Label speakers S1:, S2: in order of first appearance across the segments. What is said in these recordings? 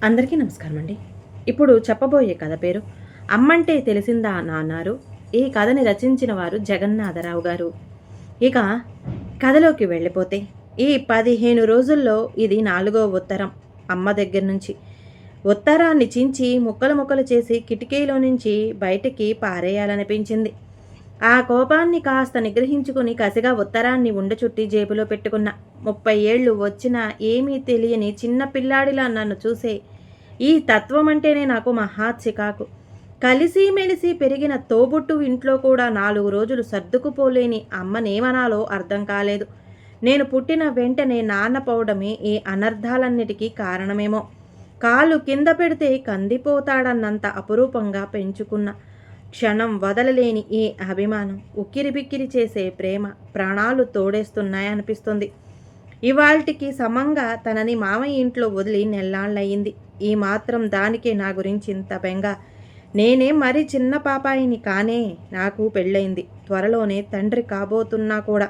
S1: అందరికీ నమస్కారం అండి. ఇప్పుడు చెప్పబోయే కథ పేరు అమ్మంటే తెలిసిందా నాన్నారు. ఈ కథని రచించిన వారు జగన్నాథరావు గారు. ఇక కథలోకి వెళ్ళిపోతే ఈ 15 రోజుల్లో ఇది 4వ ఉత్తరం అమ్మ దగ్గర నుంచి. ఉత్తరాన్ని చించి ముక్కలు ముక్కలు చేసి కిటికీలో నుంచి బయటికి పారేయాలనిపించింది. ఆ కోపాన్ని కాస్త నిగ్రహించుకుని కసిగా ఉత్తరాన్ని ఉండచుట్టి జేబులో పెట్టుకున్న. 30 ఏళ్ళు వచ్చినా ఏమీ తెలియని చిన్న పిల్లాడిలా నన్ను చూసే ఈ తత్వం అంటేనే నాకు మహా చికాకు. కలిసిమెలిసి పెరిగిన తోబుట్టు ఇంట్లో కూడా 4 రోజులు సర్దుకుపోలేని అమ్మనేమనాలో అర్థం కాలేదు. నేను పుట్టిన వెంటనే నాన్న పోవడమే ఈ అనర్థాలన్నిటికీ కారణమేమో. కాలు కింద పెడితే కందిపోతాడన్నంత అపురూపంగా పెంచుకున్న క్షణం వదలలేని ఈ అభిమానం, ఉక్కిరిబిక్కిరి చేసే ప్రేమ ప్రాణాలు తోడేస్తున్నాయనిపిస్తుంది. ఇవాల్టికి సమంగా తనని మామయ్య ఇంట్లో వదిలి నెల్లాళ్ళయింది. ఈ మాత్రం దానికే నా గురించి ఇంత బెంగ. నేనేం మరీ చిన్న పాపాయిని కానే. నాకు పెళ్ళయింది. త్వరలోనే తండ్రి కాబోతున్నా కూడా.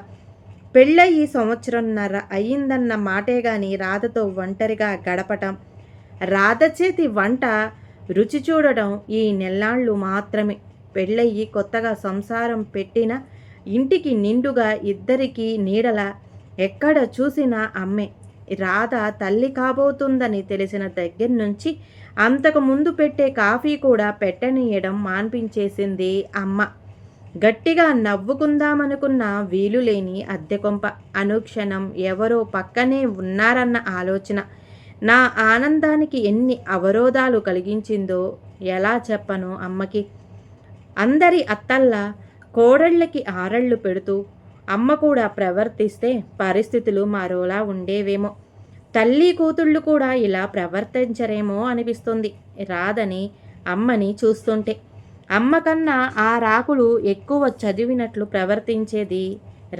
S1: పెళ్ళయి సంవత్సరంన్నర అయ్యిందన్న మాటే గాని రాధతో ఒంటరిగా గడపటం, రాధ చేతి వంట రుచి చూడటం ఈ నెల్లాళ్ళు మాత్రమే. పెళ్ళయ్యి కొత్తగా సంసారం పెట్టిన ఇంటికి నిండుగా ఇద్దరికీ నీడల ఎక్కడ చూసినా అమ్మే. రాధ తల్లి కాబోతుందని తెలిసిన దగ్గర నుంచి అంతకు ముందు పెట్టే కాఫీ కూడా పెట్టనీయడం మాన్పించేసింది అమ్మ. గట్టిగా నవ్వుకుందామనుకున్న వీలులేని అద్దెకొంప. అనుక్షణం ఎవరో పక్కనే ఉన్నారన్న ఆలోచన నా ఆనందానికి ఎన్ని అవరోధాలు కలిగించిందో ఎలా చెప్పను అమ్మకి. అందరి అత్తల్లా కోడళ్ళకి ఆరళ్ళు పెడుతూ అమ్మ కూడా ప్రవర్తిస్తే పరిస్థితులు మరోలా ఉండేవేమో. తల్లి కూతుళ్ళు కూడా ఇలా ప్రవర్తించరేమో అనిపిస్తుంది రాధని అమ్మని చూస్తుంటే. అమ్మ కన్నా ఆ రాకులు ఎక్కువ చదివినట్లు ప్రవర్తించేది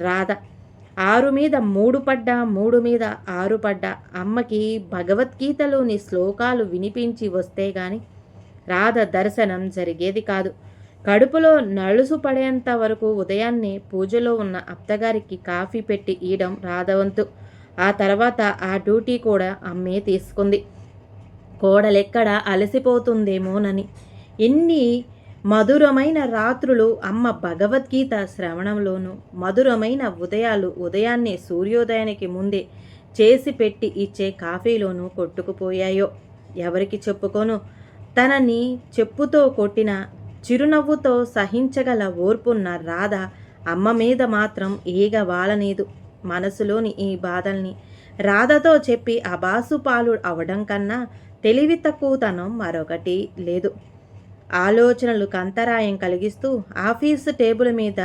S1: రాధ. 6 మీద 3 పడ్డా 3 మీద 6 పడ్డా అమ్మకి భగవద్గీతలోని శ్లోకాలు వినిపించి వస్తే గాని రాధ దర్శనం జరిగేది కాదు. కడుపులో నలుసు పడేంత వరకు ఉదయాన్నే పూజలో ఉన్న అత్తగారికి కాఫీ పెట్టి ఇయడం రాధవంతు. ఆ తర్వాత ఆ డ్యూటీ కూడా అమ్మే తీసుకుంది. కోడలెక్కడ అలసిపోతుందేమోనని. ఎన్ని మధురమైన రాత్రులు అమ్మ భగవద్గీత శ్రవణంలోనూ, మధురమైన ఉదయాలు ఉదయాన్నే సూర్యోదయానికి ముందే చేసి పెట్టి ఇచ్చే కాఫీలోనూ కొట్టుకుపోయాయో. ఎవరికి చెప్పుకోను. తనని చెప్పుతో కొట్టిన చిరునవ్వుతో సహించగల ఓర్పున్న రాధ అమ్మ మీద మాత్రం ఈగ వాలనీదు. మనసులోని ఈ బాధల్ని రాధతో చెప్పి అబాసుపాలు అవడం కన్నా తెలివి తక్కువతనం మరొకటి లేదు. ఆలోచనలకు అంతరాయం కలిగిస్తూ ఆఫీసు టేబుల్ మీద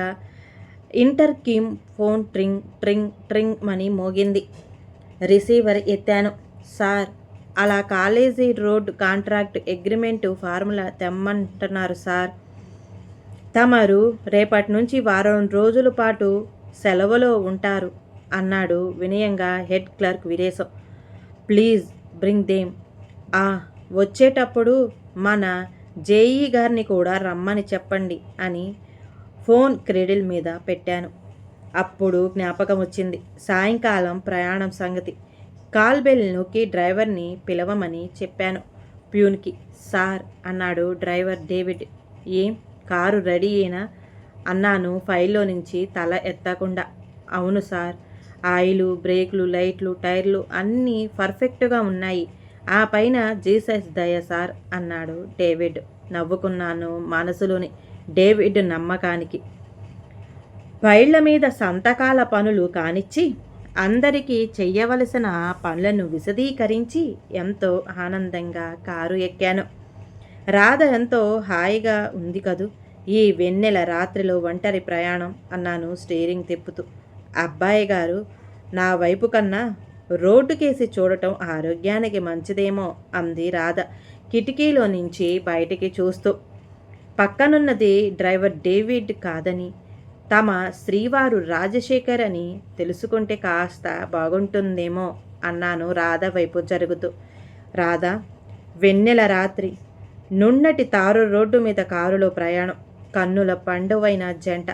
S1: ఇంటర్కీమ్ ఫోన్ ట్రింగ్ ట్రింగ్ ట్రింగ్ మని మోగింది. రిసీవర్ ఎత్తాను. సార్, అలా college road contract agreement formula తెమ్మంటున్నారు సార్. తమరు రేపటి నుంచి వారం రోజుల పాటు సెలవులో ఉంటారు అన్నాడు వినయంగా head clerk Veeresham. Please bring them. వచ్చేటప్పుడు మన జేఈ గారిని కూడా రమ్మని చెప్పండి అని ఫోన్ క్రెడిల్ మీద పెట్టాను. అప్పుడు జ్ఞాపకం వచ్చింది సాయంకాలం ప్రయాణం సంగతి. కాల్ బెల్ నొక్కి డ్రైవర్ని పిలవమని చెప్పాను ప్యూన్కి. సార్ అన్నాడు డ్రైవర్ డేవిడ్. ఏం, కారు రెడీయేనా అన్నాను ఫైల్లో నుంచి తల ఎత్తకుండా. అవును సార్, ఆయిలు, బ్రేకులు, లైట్లు, టైర్లు అన్నీ పర్ఫెక్ట్గా ఉన్నాయి. ఆ పైన జీసస్ దయ సార్ అన్నాడు డేవిడ్. నవ్వుకున్నాను మనసులోని డేవిడ్ నమ్మకానికి. ఫైళ్ల మీద సంతకాల పనులు కానిచ్చి అందరికీ చెయ్యవలసిన పనులను విశదీకరించి ఎంతో ఆనందంగా కారు ఎక్కాను. రాధ ఎంతో హాయిగా ఉంది కదూ ఈ వెన్నెల రాత్రిలో ఒంటరి ప్రయాణం అన్నాను స్టీరింగ్ తిప్పుతూ. అబ్బాయి గారు నా వైపు కన్నా రోడ్డుకేసి చూడటం ఆరోగ్యానికి మంచిదేమో అంది రాధ కిటికీలో నుంచి బయటికి చూస్తూ. పక్కనున్నది డ్రైవర్ డేవిడ్ కాదని, తమ శ్రీవారు రాజశేఖర్ అని తెలుసుకుంటే కాస్త బాగుంటుందేమో అన్నాను రాధ వైపు జరుగుతూ. రాధ, వెన్నెల రాత్రి, నున్నటి తారు రోడ్డు మీద కారులో ప్రయాణం, కన్నుల పండువైన జంట,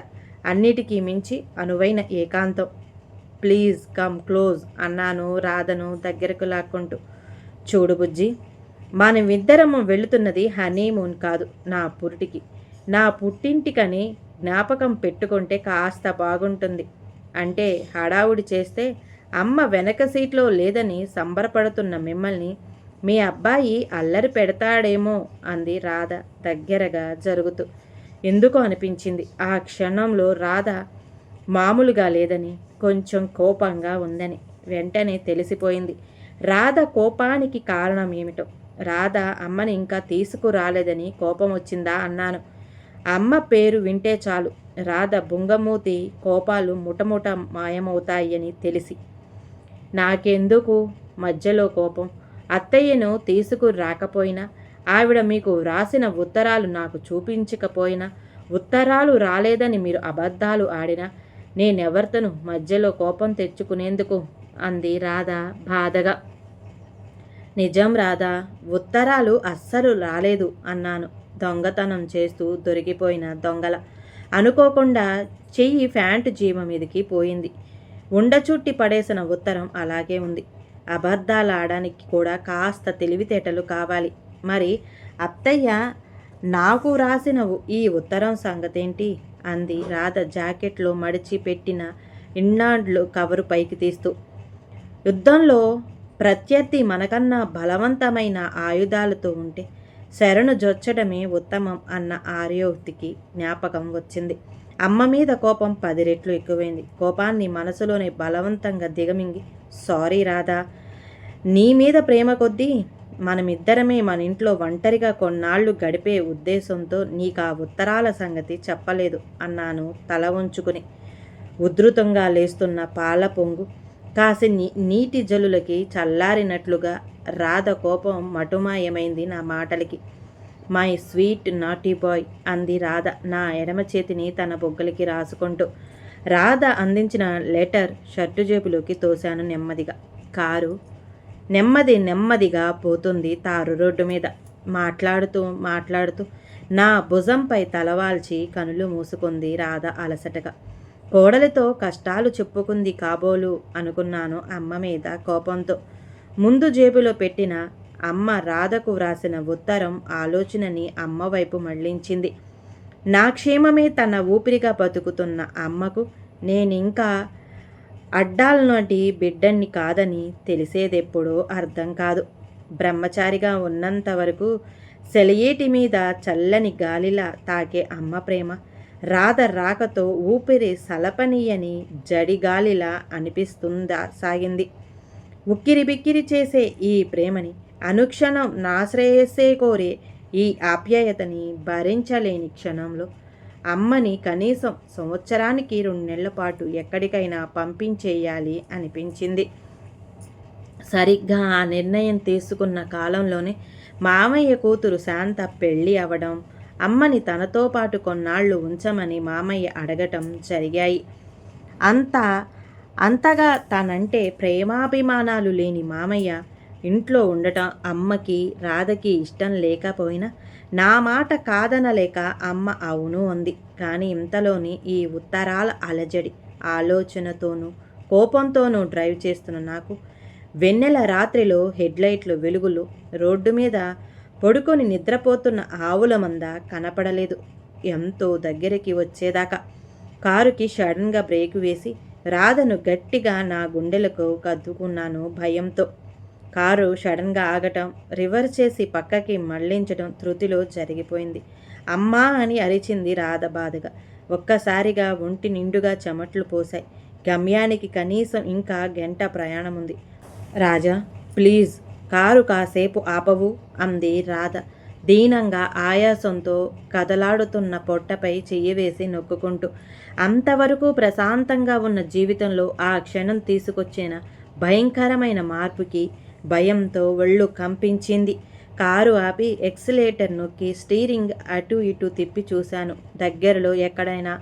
S1: అన్నిటికీ మించి అనువైన ఏకాంతం. ప్లీజ్ కమ్ క్లోజ్ అన్నాను రాధను దగ్గరకు లాక్కుంటూ. చూడు బుజ్జి, మనమిద్దరము వెళుతున్నది హనీమూన్ కాదు, నా పురిటికి. నా పుట్టింటికని జ్ఞాపకం పెట్టుకుంటే కాస్త బాగుంటుంది. అంటే హడావుడి చేస్తే అమ్మ వెనక సీట్లో లేదని సంబరపడుతున్న మిమ్మల్ని మీ అబ్బాయి అల్లరి పెడతాడేమో అంది రాధ దగ్గరగా జరుగుతూ. ఎందుకో అనిపించింది ఆ క్షణంలో రాధ మామూలుగా లేదని, కొంచెం కోపంగా ఉందని. వెంటనే తెలిసిపోయింది రాధ కోపానికి కారణం ఏమిటో. రాధ అమ్మని ఇంకా తీసుకురాలేదని కోపం వచ్చిందా అన్నాను. అమ్మ పేరు వింటే చాలు రాధ బుంగమూతి కోపాలు ముటముట మాయమవుతాయని తెలిసి. నాకెందుకు మధ్యలో కోపం? అత్తయ్యను తీసుకురాకపోయినా, ఆవిడ మీకు రాసిన ఉత్తరాలు నాకు చూపించకపోయినా, ఉత్తరాలు రాలేదని మీరు అబద్ధాలు ఆడినా నేనెవరితోనూ మధ్యలో కోపం తెచ్చుకునేందుకు అంది రాధ బాధగా. నిజం రాధా, ఉత్తరాలు అస్సలు రాలేదు అన్నాను దొంగతనం చేస్తూ దొరికిపోయిన దొంగల. అనుకోకుండా చెయ్యి ప్యాంటు జీమ మీదకి పోయింది. ఉండచుట్టి పడేసిన ఉత్తరం అలాగే ఉంది. అబద్ధాలు ఆడడానికి కూడా కాస్త తెలివితేటలు కావాలి. మరి అత్తయ్య నాకు రాసిన ఈ ఉత్తరం సంగతేంటి అంది రాధ జాకెట్లో మడిచి పెట్టిన ఇన్నాండ్లు కవరు పైకి తీస్తూ. యుద్ధంలో ప్రత్యర్థి మనకన్నా బలవంతమైన ఆయుధాలతో ఉంటే శరణు జొచ్చడమే ఉత్తమం అన్న ఆర్యోక్తికి జ్ఞాపకం వచ్చింది. అమ్మ మీద కోపం 10 రెట్లు ఎక్కువైంది. కోపాన్ని మనసులోనే బలవంతంగా దిగమింగి, సారీ రాధా, నీ మీద ప్రేమ కొద్దీ మనమిద్దరమే మన ఇంట్లో ఒంటరిగా కొన్నాళ్ళు గడిపే ఉద్దేశంతో నీకు ఆ ఉత్తరాల సంగతి చెప్పలేదు అన్నాను తల ఉంచుకుని. ఉధృతంగా లేస్తున్న పాల పొంగు కాసి నీటి జల్లులకి చల్లారినట్లుగా రాధ కోపం మటుమాయమైంది నా మాటలకి. మై స్వీట్ నాటీ బాయ్ అంది రాధ నా ఎడమ చేతిని తన బొగ్గలకి రాసుకుంటూ. రాధ అందించిన లెటర్ షర్టు జేబులోకి తోశాను నెమ్మదిగా. కారు నెమ్మదిగా పోతుంది తారు రోడ్డు మీద. మాట్లాడుతూ నా భుజంపై తలవాల్చి కనులు మూసుకుంది రాధ అలసటగా. కోడలితో కష్టాలు చెప్పుకుంది కాబోలు అనుకున్నాను అమ్మ మీద కోపంతో. ముందు జేబులో పెట్టిన అమ్మ రాధకు వ్రాసిన ఉత్తరం ఆలోచనని అమ్మ వైపు మళ్లించింది. నా క్షేమమే తన ఊపిరిగా బతుకుతున్న అమ్మకు నేనింకా అడ్డాలనాటి బిడ్డన్ని కాదని తెలిసేదెప్పుడో అర్థం కాదు. బ్రహ్మచారిగా ఉన్నంత వరకు సెలయేటి మీద చల్లని గాలిలా తాకే అమ్మ ప్రేమ రాధ రాకతో ఊపిరి సలపనీయని జడిగాలిలా అనిపిస్తుందా సాగింది. ఉక్కిరి బిక్కిరి చేసే ఈ ప్రేమని, అనుక్షణం నాశ్రేయస్సే కోరే ఈ ఆప్యాయతని భరించలేని క్షణంలో అమ్మని కనీసం సంవత్సరానికి 2 నెలల పాటు ఎక్కడికైనా పంపించేయాలి అనిపించింది. సరిగ్గా ఆ నిర్ణయం తీసుకున్న కాలంలోనే మామయ్య కూతురు శాంత పెళ్ళి అవడం, అమ్మని తనతో పాటు కొన్నాళ్ళు ఉంచమని మామయ్య అడగటం జరిగాయి. అంతగా తనంటే ప్రేమాభిమానాలు లేని మామయ్య ఇంట్లో ఉండటం అమ్మకి రాధకి ఇష్టం లేకపోయినా నా మాట కాదనలేక అమ్మ అవును అంది. కానీ ఇంతలోని ఈ ఉత్తరాల అలజడి ఆలోచనతోనూ కోపంతోనూ డ్రైవ్ చేస్తున్న నాకు వెన్నెల రాత్రిలో హెడ్లైట్లు వెలుగులు రోడ్డు మీద పడుకొని నిద్రపోతున్న ఆవుల మంద కనపడలేదు. ఎంతో దగ్గరికి వచ్చేదాకా కారుకి సడన్గా బ్రేకు వేసి రాధను గట్టిగా నా గుండెలకు కద్దుకున్నాను భయంతో. కారు సడన్గా ఆగటం, రివర్స్ చేసి పక్కకి మళ్లించడం ధృతిలో జరిగిపోయింది. అమ్మా అని అరిచింది రాధ బాధగా. ఒక్కసారిగా ఒంటి నిండుగా చెమట్లు పోశాయి. గమ్యానికి కనీసం ఇంకా గంట ప్రయాణం ఉంది. రాజా ప్లీజ్ కారు కాసేపు ఆపవు అంది రాధ దీనంగా ఆయాసంతో కదలాడుతున్న పొట్టపై చెయ్యి వేసి నొక్కుకుంటూ. అంతవరకు ప్రశాంతంగా ఉన్న జీవితంలో ఆ క్షణం తీసుకొచ్చిన భయంకరమైన మార్పుకి భయంతో ఒళ్ళు కంపించింది. కారు ఆపి ఎక్సిలేటర్ నొక్కి స్టీరింగ్ అటు ఇటు తిప్పి చూశాను. దగ్గరలో ఎక్కడైనా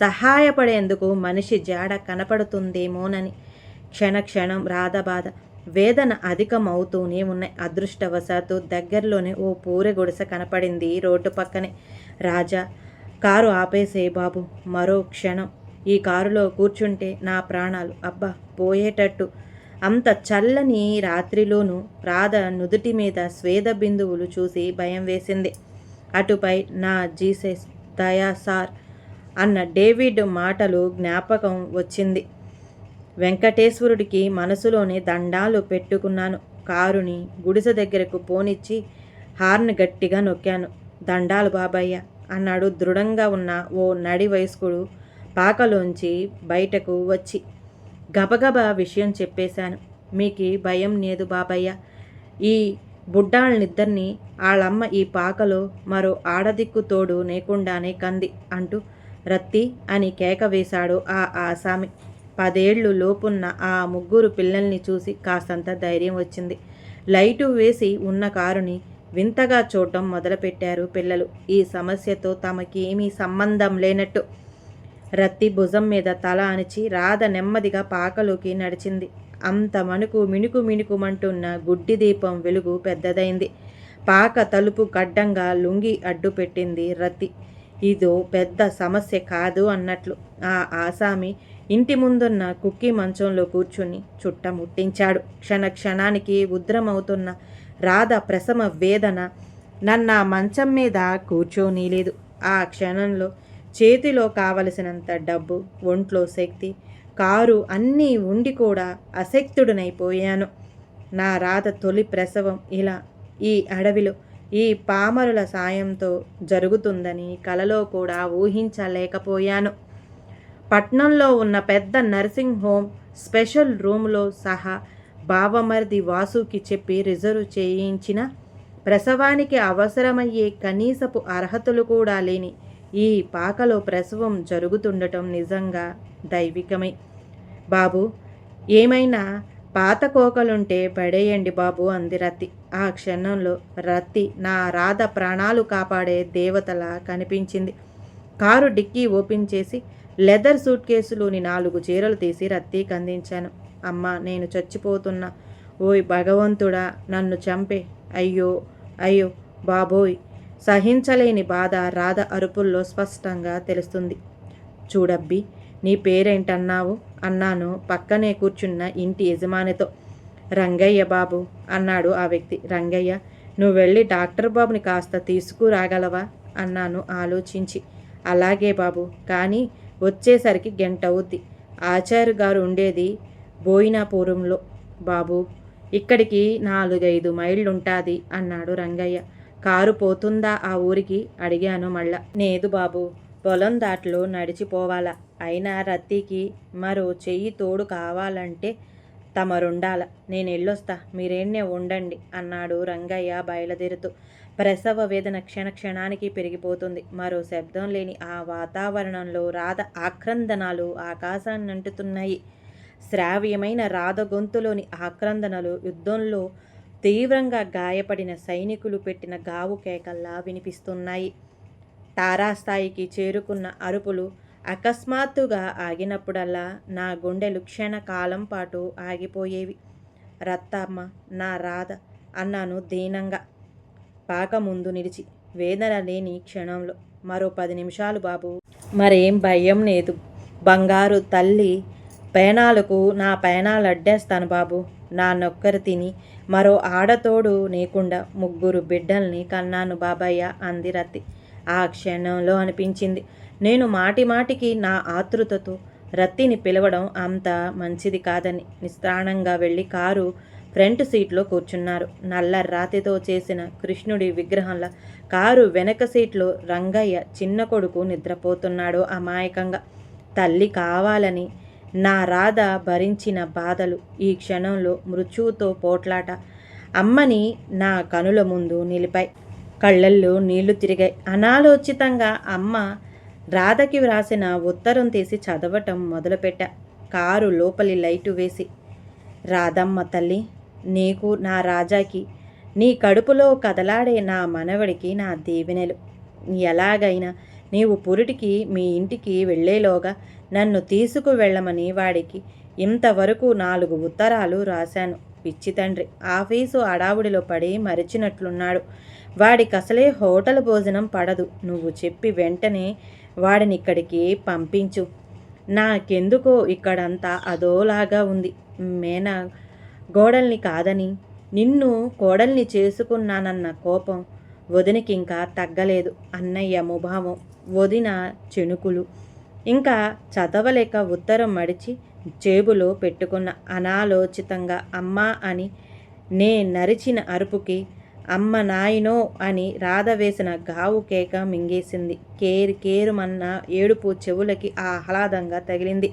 S1: సహాయపడేందుకు మనిషి జాడ కనపడుతుందేమోనని. క్షణం రాధ బాధ వేదన అధికమవుతూనే ఉన్నాయి. అదృష్టవశాత్తు దగ్గరలోనే ఓ పూరె గుడిసె కనపడింది రోడ్డు పక్కనే. రాజా కారు ఆపేసే బాబు, మరో క్షణం ఈ కారులో కూర్చుంటే నా ప్రాణాలు అబ్బా పోయేటట్టు అంత చల్లని రాత్రిలోనూ రాధ నుదుటి మీద స్వేద బిందువులు చూసి భయం వేసింది. అటుపై నా జీసస్ దయా సార్ అన్న డేవిడ్ మాటలు జ్ఞాపకం వచ్చింది. వెంకటేశ్వరుడికి మనసులోనే దండాలు పెట్టుకున్నాను. కారుని గుడిసె దగ్గరకు పోనిచ్చి హార్న్ గట్టిగా నొక్కాను. దండాలు బాబయ్య అన్నాడు దృఢంగా ఉన్న ఓ నడి వయస్కుడు పాకలోంచి బయటకు వచ్చి. గబగబా విషయం చెప్పేశాను. మీకు భయం లేదు బాబయ్య. ఈ బుడ్డాళ్ళనిద్దరినీ వాళ్ళమ్మ ఈ పాకలో మరో ఆడదిక్కు తోడు నేకుండానే కంది అంటూ రత్తి అని కేక వేశాడు ఆ ఆసామి. 10 ఏళ్ళు లోపున్న ఆ ముగ్గురు పిల్లల్ని చూసి కాస్తంత ధైర్యం వచ్చింది. లైటు వేసి ఉన్న కారుని వింతగా చూడటం మొదలుపెట్టారు పిల్లలు. ఈ సమస్యతో తమకి ఏమీ సంబంధం లేనట్టు. రత్తి భుజం మీద తల అణిచి రాధ నెమ్మదిగా పాకలోకి నడిచింది. అంత మిణుకు మిణుకుమంటున్న గుడ్డి దీపం వెలుగు పెద్దదైంది. పాక తలుపు గడ్డంగా లుంగి అడ్డు పెట్టింది రత్తి. ఇదో పెద్ద సమస్య కాదు అన్నట్లు ఆ ఆసామి ఇంటి ముందున్న కుక్కీ మంచంలో కూర్చుని చుట్టముట్టించాడు. క్షణానికి ఉద్రమవుతున్న రాధ ప్రసమ వేదన నన్న మంచం మీద కూర్చోనీలేదు. ఆ క్షణంలో చేతిలో కావలసినంత డబ్బు, ఒంట్లో శక్తి, కారు అన్నీ ఉండి కూడా అశక్తుడనైపోయాను. నా రాధ తొలి ప్రసవం ఇలా ఈ అడవిలో ఈ పామరుల సాయంతో జరుగుతుందని కలలో కూడా ఊహించలేకపోయాను. పట్నంలో ఉన్న పెద్ద నర్సింగ్ హోమ్ స్పెషల్ రూమ్లో సహా బావమరిది వాసుకి చెప్పి రిజర్వ్ చేయించిన ప్రసవానికి అవసరమయ్యే కనీసపు అర్హతలు కూడా లేని ఈ పాకలో ప్రసవం జరుగుతుండటం నిజంగా దైవికమే. బాబు, ఏమైనా పాత కోకలుంటే పడేయండి బాబు అంది రత్తి. ఆ క్షణంలో రత్తి నా రాధ ప్రాణాలు కాపాడే దేవతలా కనిపించింది. కారు డిక్కీ ఓపెన్ చేసి లెదర్ సూట్ కేసులోని 4 చీరలు తీసి రత్తికి అందించాను. అమ్మా, నేను చచ్చిపోతున్నా. ఓయ్ భగవంతుడా, నన్ను చంపే. అయ్యో అయ్యో బాబోయ్. సహించలేని బాధ రాధ అరుపుల్లో స్పష్టంగా తెలుస్తుంది. చూడబ్బి, నీ పేరేంటన్నావు అన్నాను పక్కనే కూర్చున్న ఇంటి యజమానితో. రంగయ్య బాబు అన్నాడు ఆ వ్యక్తి. రంగయ్య, నువ్వు వెళ్ళి డాక్టర్ బాబుని కాస్త తీసుకురాగలవా అన్నాను ఆలోచించి. అలాగే బాబు, కానీ వచ్చేసరికి గంట అవుద్ది. ఆచార్య గారు ఉండేది బోయినాపురంలో బాబు. ఇక్కడికి 4-5 మైళ్ళుంటాది అన్నాడు రంగయ్య. కారు పోతుందా ఆ ఊరికి అడిగాను మళ్ళా. లేదు బాబు, పొలం దాట్లో నడిచిపోవాలా. అయినా రత్తికి మరో చెయ్యి తోడు కావాలంటే తమరుండాల. నేను వెళ్ళొస్తా, మీరేణ్ణే ఉండండి అన్నాడు రంగయ్య బయలుదేరుతూ. ప్రసవ వేదన క్షణానికి పెరిగిపోతుంది. మరో శబ్దం లేని ఆ వాతావరణంలో రాధ ఆక్రందనాలు ఆకాశాన్ని అంటుతున్నాయి. శ్రావ్యమైన రాధ గొంతులోని ఆక్రందనలు యుద్ధంలో తీవ్రంగా గాయపడిన సైనికులు పెట్టిన గావు కేకల్లా వినిపిస్తున్నాయి. తారాస్థాయికి చేరుకున్న అరుపులు అకస్మాత్తుగా ఆగినప్పుడల్లా నా గుండెలు క్షణకాలం పాటు ఆగిపోయేవి. రత్తమ్మ, నా రాధ అన్నాను దీనంగా పాక ముందు నిలిచి. వేదన లేని క్షణంలో మరో 10 నిమిషాలు బాబు. మరేం భయం లేదు. బంగారు తల్లి పేనాలకు నా పేనాలు అడ్డేస్తాను బాబు. నా నొక్కరు తిని మరో ఆడతోడు నీకుండా 3 బిడ్డల్ని కన్నాను బాబయ్య అంది రత్తి. ఆ క్షణంలో అనిపించింది నేను మాటికి నా ఆతృతతో రత్తిని పిలవడం అంత మంచిది కాదని. నిస్త్రాణంగా వెళ్ళి కారు ఫ్రంట్ సీట్లో కూర్చున్నారు. నల్ల రాతితో చేసిన కృష్ణుడి విగ్రహంలా కారు వెనక సీట్లో రంగయ్య చిన్న కొడుకు నిద్రపోతున్నాడు అమాయకంగా. తల్లి కావాలని నా రాధ భరించిన బాధలు ఈ క్షణంలో మృత్యువుతో పోట్లాట అమ్మని నా కనుల ముందు నిలిపాయి. కళ్ళల్లో నీళ్లు తిరిగాయి. అనాలోచితంగా అమ్మ రాధకి వ్రాసిన ఉత్తరం తీసి చదవటం మొదలుపెట్టా. కారు లోపలి లైటు వేసి, రాధమ్మ తల్లి, నీకు నా రాజాకి, నీ కడుపులో కదలాడే నా మనవడికి నా దీవెనలు. ఎలాగైనా నీవు పురిటికి మీ ఇంటికి వెళ్ళేలోగా నన్ను తీసుకువెళ్ళమని వాడికి ఇంతవరకు 4 ఉత్తరాలు రాశాను. పిచ్చి తండ్రి ఆఫీసు అడావుడిలో పడి మరిచినట్లున్నాడు. వాడికి అసలే హోటల్ భోజనం పడదు. నువ్వు చెప్పి వెంటనే వాడినిక్కడికి పంపించు. నాకెందుకో ఇక్కడంతా అదోలాగా ఉంది. గోడల్ని కాదని నిన్ను కోడల్ని చేసుకున్నానన్న కోపం వదినకింకా తగ్గలేదు. అన్నయ్య ముభావం, వదిన చెణుకులు. ఇంకా చదవలేక ఉత్తరం మడిచి జేబులో పెట్టుకున్న అనాలోచితంగా అమ్మా అని నే నరిచిన అరుపుకి అమ్మ నాయనో అని రాధ వేసిన గావు కేక మింగేసింది. కేరు కేరుమన్న ఏడుపు చెవులకి ఆహ్లాదంగా తగిలింది.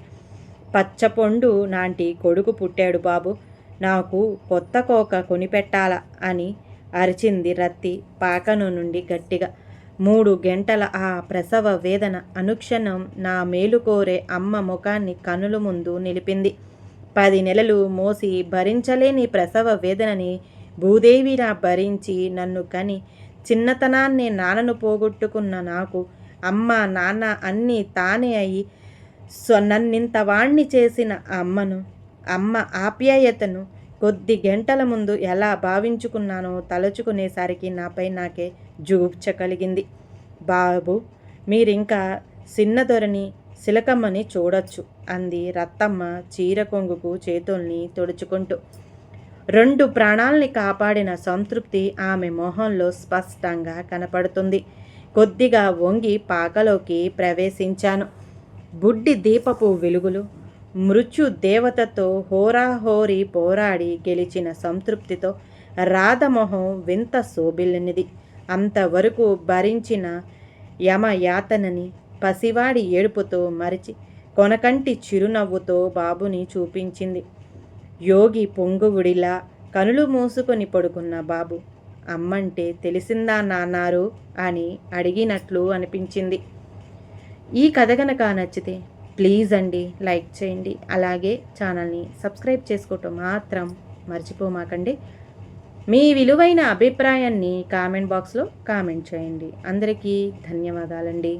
S1: పచ్చపొండు నాంటి కొడుకు పుట్టాడు బాబు, నాకు కొత్త కోక కొనిపెట్టాలా అని అరిచింది రత్తి పాకను నుండి గట్టిగా. 3 గంటల ఆ ప్రసవ వేదన అనుక్షణం నా మేలు కోరే అమ్మ ముఖాన్ని కనుల ముందు నిలిపింది. 10 నెలలు మోసి భరించలేని ప్రసవ వేదనని భూదేవిలా భరించి నన్ను కని చిన్నతనాన్నే నాన్నను పోగొట్టుకున్న నాకు అమ్మ నాన్న అన్నీ తానే అయి నన్నింతవాణ్ణి చేసిన అమ్మను, అమ్మ ఆప్యాయతను కొద్ది గంటల ముందు ఎలా భావించుకున్నానో తలుచుకునేసరికి నాపై నాకే జూబ్చ కలిగింది. బాబు, మీరింకా సిన్నదొరని సిలకమ్మని చూడొచ్చు అంది రత్తమ్మ చీర కొంగుకు చేతుల్ని తుడుచుకుంటూ. 2 ప్రాణాల్ని కాపాడిన సంతృప్తి ఆమె మొహంలో స్పష్టంగా కనపడుతుంది. కొద్దిగా వంగి పాకలోకి ప్రవేశించాను. బుడ్డి దీపపు వెలుగులు, మృత్యు దేవతతో హోరాహోరీ పోరాడి గెలిచిన సంతృప్తితో రాధమొహం వింత శోభిల్లినిది. అంతవరకు భరించిన యమయాతనని పసివాడి ఏడుపుతో మరిచి కొనకంటి చిరునవ్వుతో బాబుని చూపించింది. యోగి పొంగువుడిలా కనులు మూసుకొని పడుకున్న బాబు అమ్మంటే తెలిసిందా నాన్నారు అని అడిగినట్లు అనిపించింది. ఈ కథ గనక నచ్చితే ప్లీజ్ అండి లైక్ చేయండి, అలాగే ఛానల్ని సబ్స్క్రైబ్ చేసుకోవటం మాత్రం మర్చిపోమాకండి. మీ విలువైన అభిప్రాయాన్ని కామెంట్ బాక్స్లో కామెంట్ చేయండి. అందరికీ ధన్యవాదాలండి.